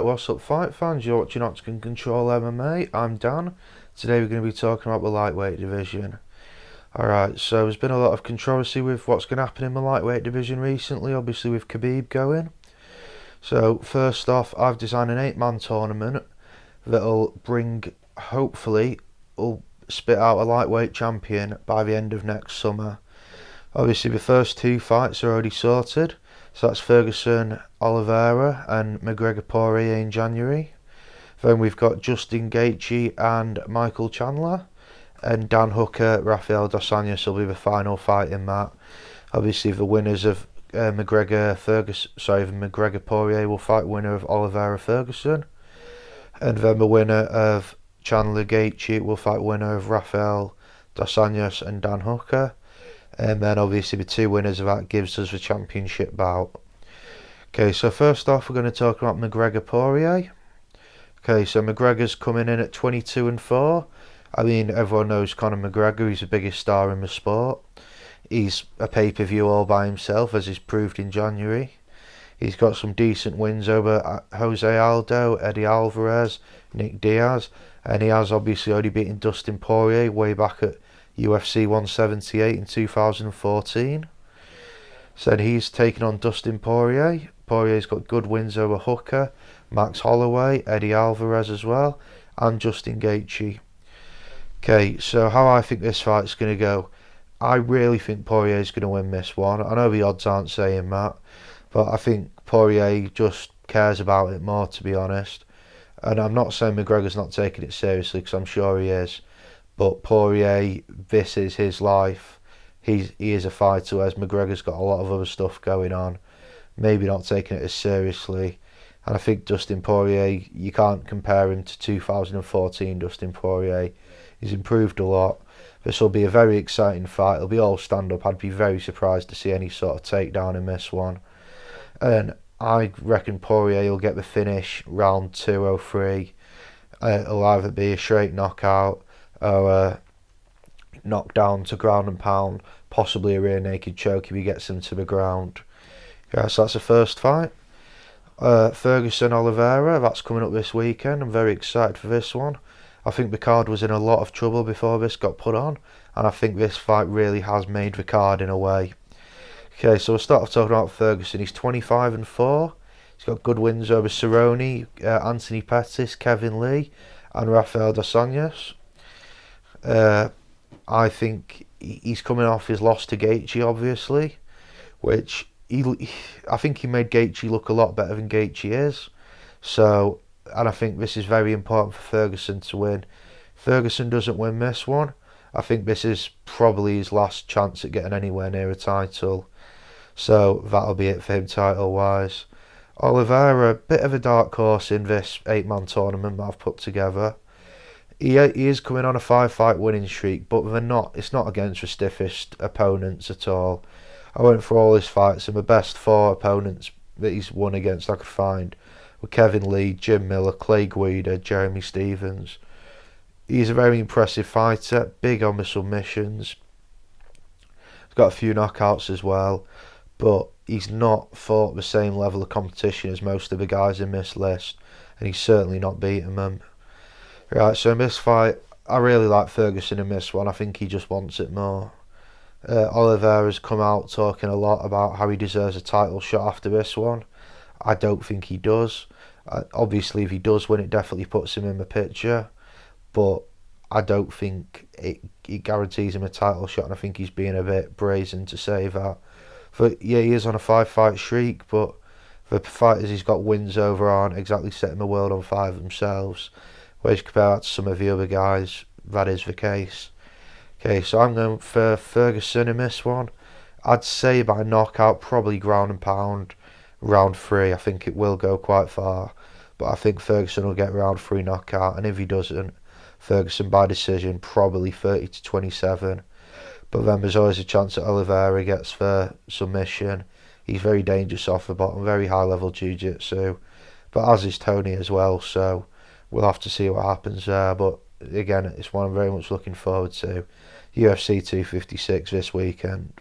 what's up fight fans? You're watching Octagon Control MMA. I'm Dan. Today we're going to be talking about the lightweight division. Alright, so there's been a lot of controversy with what's going to happen in the lightweight division recently, obviously with Khabib going. So first off, I've designed an 8-man tournament that'll hopefully, will spit out a lightweight champion by the end of next summer. Obviously the first 2 fights are already sorted. So that's Ferguson, Oliveira and McGregor Poirier in January. Then we've got Dustin, Gai Chi and Michael Chandler. And Dan Hooker, Rafael Dos Anjos will be the final fight in that. Obviously the winners of McGregor Poirier will fight winner of Oliveira Ferguson. And then the winner of Chandler Gai Chi will fight winner of Rafael Dos Anjos and Dan Hooker. And then obviously the 2 winners of that gives us the championship bout. Okay, so first off we're going to talk about McGregor Poirier. Okay, so McGregor's coming in at 22-4. I mean, everyone knows Conor McGregor, he's the biggest star in the sport. He's a pay-per-view all by himself, as he's proved in January. He's got some decent wins over Jose Aldo, Eddie Alvarez, Nick Diaz, and he has obviously already beaten Dustin Poirier way back at UFC 178 in 2014. So he's taken on Dustin Poirier. Poirier's got good wins over Hooker, Max Holloway, Eddie Alvarez as well, and Justin Gaethje. Okay, so how I think this fight's going to go. I really think Poirier's going to win this one. I know the odds aren't saying that, but I think Poirier just cares about it more, to be honest. And I'm not saying McGregor's not taking it seriously, because I'm sure he is. But Poirier, this is his life. He is a fighter, whereas McGregor's got a lot of other stuff going on. Maybe not taking it as seriously. And I think Dustin Poirier, you can't compare him to 2014 Dustin Poirier. He's improved a lot. This will be a very exciting fight. It'll be all stand-up. I'd be very surprised to see any sort of takedown in this one. And I reckon Poirier will get the finish round 2 or 3. It'll either be a straight knockout or knockdown to ground and pound, possibly a rear naked choke if he gets him to the ground. Yeah, so that's the first fight. Ferguson Oliveira, that's coming up this weekend. I'm very excited for this one. I think the card was in a lot of trouble before this got put on, and I think this fight really has made the card in a way. Okay, so we'll start off talking about Ferguson. He's 25-4. He's got good wins over Cerrone, Anthony Pettis, Kevin Lee, and Rafael Dos Anjos. I think he's coming off his loss to Gaethje, obviously, which I think he made Gaethje look a lot better than Gaethje is. So, and I think this is very important for Ferguson to win. If Ferguson doesn't win this one, I think this is probably his last chance at getting anywhere near a title. So that'll be it for him title-wise. Oliveira, a bit of a dark horse in this 8-man tournament that I've put together. He is coming on a 5-fight winning streak, but it's not against the stiffest opponents at all. I went through all his fights, and the best 4 opponents that he's won against I could find were Kevin Lee, Jim Miller, Clay Guida, Jeremy Stephens. He's a very impressive fighter, big on the submissions. He's got a few knockouts as well, but he's not fought the same level of competition as most of the guys in this list, and he's certainly not beaten them. Right, so in this fight, I really like Ferguson in this one. I think he just wants it more. Oliveira's come out talking a lot about how he deserves a title shot after this one. I don't think he does. Obviously, if he does win, it definitely puts him in the picture. But I don't think it guarantees him a title shot, and I think he's being a bit brazen to say that. But yeah, he is on a 5-fight streak, but the fighters he's got wins over aren't exactly setting the world on fire themselves. Whereas compared to some of the other guys, that is the case. Okay, so I'm going for Ferguson in this one. I'd say by knockout, probably ground and pound, round 3. I think it will go quite far. But I think Ferguson will get round 3 knockout. And if he doesn't, Ferguson by decision, probably 30-27. But then there's always a chance that Oliveira gets for submission. He's very dangerous off the bottom, very high level jiu-jitsu. But as is Tony as well, so we'll have to see what happens there. But again, it's one I'm very much looking forward to. UFC 256 this weekend.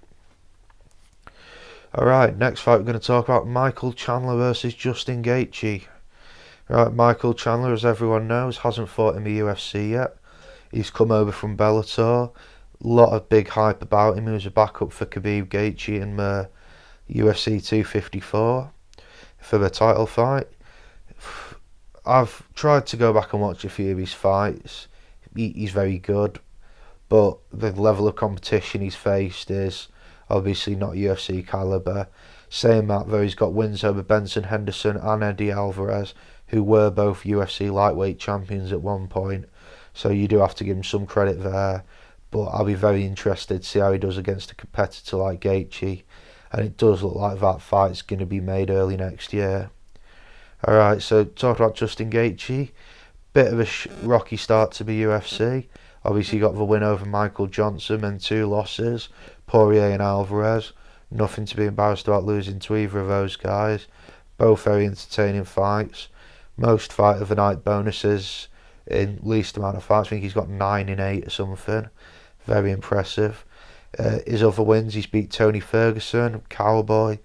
Alright, next fight we're going to talk about Michael Chandler versus Justin Gaethje. Right, Michael Chandler, as everyone knows, hasn't fought in the UFC yet. He's come over from Bellator. Lot of big hype about him. He was a backup for Gai Chi in the UFC 254 for the title fight. I've tried to go back and watch a few of his fights. He's very good, but the level of competition he's faced is obviously not UFC caliber. Saying that, though, he's got wins over Benson Henderson and Eddie Alvarez, who were both UFC lightweight champions at one point. So you do have to give him some credit there. But I'll be very interested to see how he does against a competitor like Gai Chi. And it does look like that fight's going to be made early next year. Alright, so talking about Justin Gaethje, bit of a rocky start to the UFC. Obviously got the win over Michael Johnson and 2 losses, Poirier and Alvarez. Nothing to be embarrassed about losing to either of those guys. Both very entertaining fights. Most fight of the night bonuses in least amount of fights. I think he's got 9 in 8 or something. Very impressive. His other wins, he's beat Tony Ferguson, Cowboy.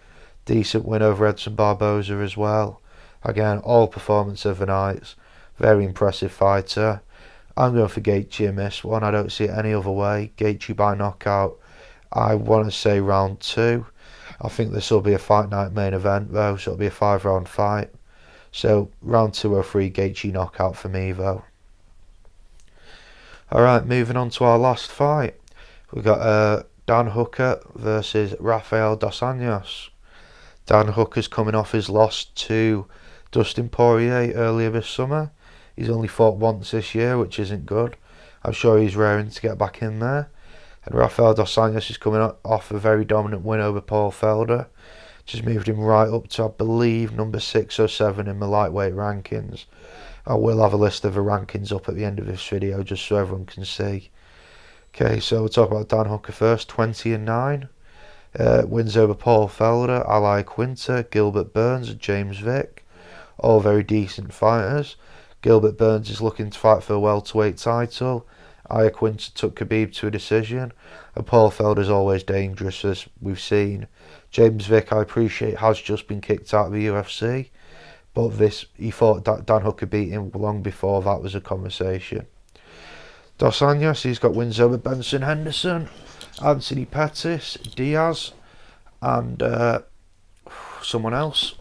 Decent win over Edson Barboza as well. Again, all performance of the nights. Very impressive fighter. I'm going for Gaethje in this one. I don't see it any other way. Gaethje by knockout. I want to say round 2. I think this will be a fight night main event though, so it'll be a 5-round fight. So round 2 or 3, Gaethje knockout for me though. Alright, moving on to our last fight. We've got Dan Hooker versus Rafael Dos Anjos. Dan Hooker's coming off his loss to Dustin Poirier earlier this summer. He's only fought once this year, which isn't good. I'm sure he's raring to get back in there. And Rafael Dos Anjos is coming off a very dominant win over Paul Felder. Just moved him right up to, I believe, number 6 or 7 in the lightweight rankings. I will have a list of the rankings up at the end of this video just so everyone can see. Okay, so we'll talk about Dan Hooker first. 20-9. Wins over Paul Felder, Ally Quinter, Gilbert Burns and James Vick. All very decent fighters. Gilbert Burns is looking to fight for a welterweight title. Aya Quinter took Khabib to a decision. And Paul Felder's always dangerous, as we've seen. James Vick, I appreciate, has just been kicked out of the UFC. But he thought Dan Hooker beat him long before that was a conversation. Dos Anjos, he's got wins over Benson Henderson, Anthony Pettis, Diaz, and someone else.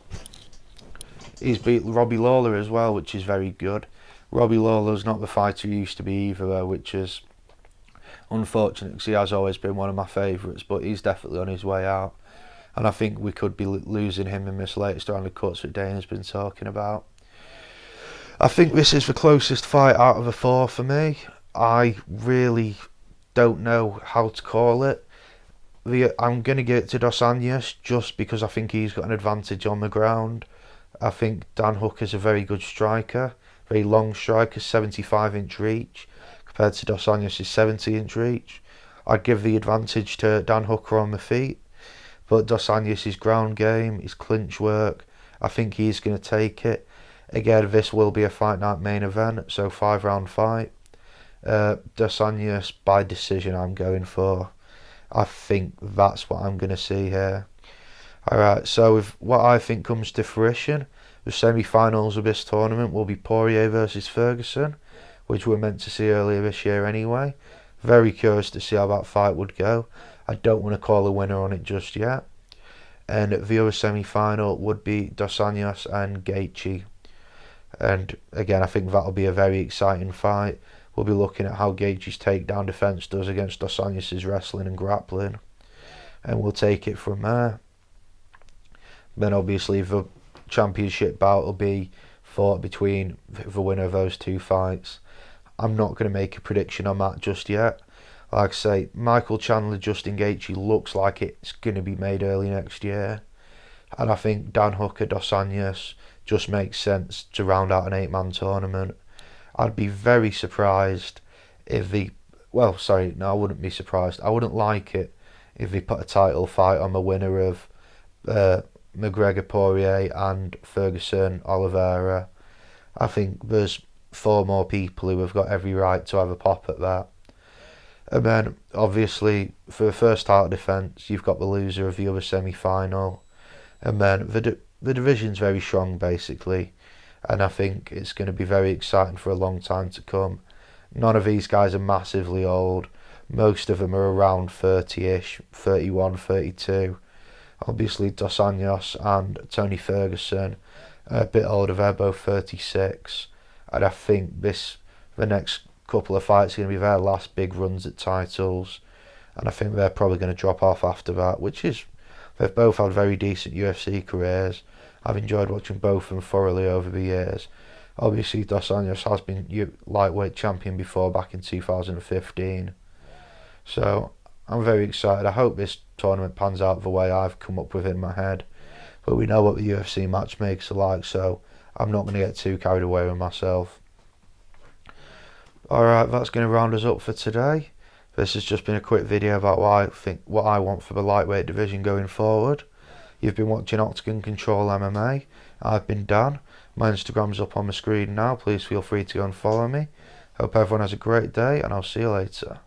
He's beat Robbie Lawler as well, which is very good. Robbie Lawler's not the fighter he used to be either, though, which is unfortunate because he has always been one of my favourites, but he's definitely on his way out. And I think we could be losing him in this latest round of cuts that Dana's been talking about. I think this is the closest fight out of the 4 for me. I really don't know how to call it. I'm going to give it to Dos Anjos just because I think he's got an advantage on the ground. I think Dan Hooker's a very good striker, very long striker, 75-inch reach, compared to Dos Anjos' 70-inch reach. I'd give the advantage to Dan Hooker on the feet, but Dos Anjos' ground game, his clinch work, I think he's going to take it. Again, this will be a fight night main event, so 5-round fight. Dos Anjos by decision I'm going for. I think that's what I'm going to see here. Alright, so if what I think comes to fruition, the semi-finals of this tournament will be Poirier versus Ferguson, which we're meant to see earlier this year anyway. Very curious to see how that fight would go. I don't want to call a winner on it just yet. And the other semi-final would be Dos Anjos and Gaethje. And again, I think that'll be a very exciting fight. We'll be looking at how Gaethje's takedown defence does against Dos Anjos' wrestling and grappling. And we'll take it from there. Then obviously the championship bout will be fought between the winner of those 2 fights. I'm not going to make a prediction on that just yet. Like I say, Michael Chandler, Justin Gaethje looks like it's going to be made early next year. And I think Dan Hooker, Dos Anjos just makes sense to round out an 8-man tournament. I'd be very surprised if I wouldn't be surprised. I wouldn't like it if they put a title fight on the winner of McGregor, Poirier and Ferguson, Oliveira. I think there's 4 more people who have got every right to have a pop at that. And then, obviously, for the first title defence, you've got the loser of the other semi-final. And then the division's very strong, basically. and I think it's going to be very exciting for a long time to come. None of these guys are massively old. Most of them are around 30-ish, 31, 32. Obviously, Dos Anjos and Tony Ferguson are a bit older. They're both 36. And I think the next couple of fights are going to be their last big runs at titles. And I think they're probably going to drop off after that, they've both had very decent UFC careers. I've enjoyed watching both of them thoroughly over the years. Obviously, Dos Anjos has been lightweight champion before, back in 2015. So I'm very excited. I hope this tournament pans out the way I've come up with in my head. But we know what the UFC matchmakers are like, so I'm not going to get too carried away with myself. Alright, that's going to round us up for today. This has just been a quick video about what I want for the lightweight division going forward. You've been watching Octagon Control MMA. I've been Dan. My Instagram's up on the screen now. Please feel free to go and follow me. Hope everyone has a great day, and I'll see you later.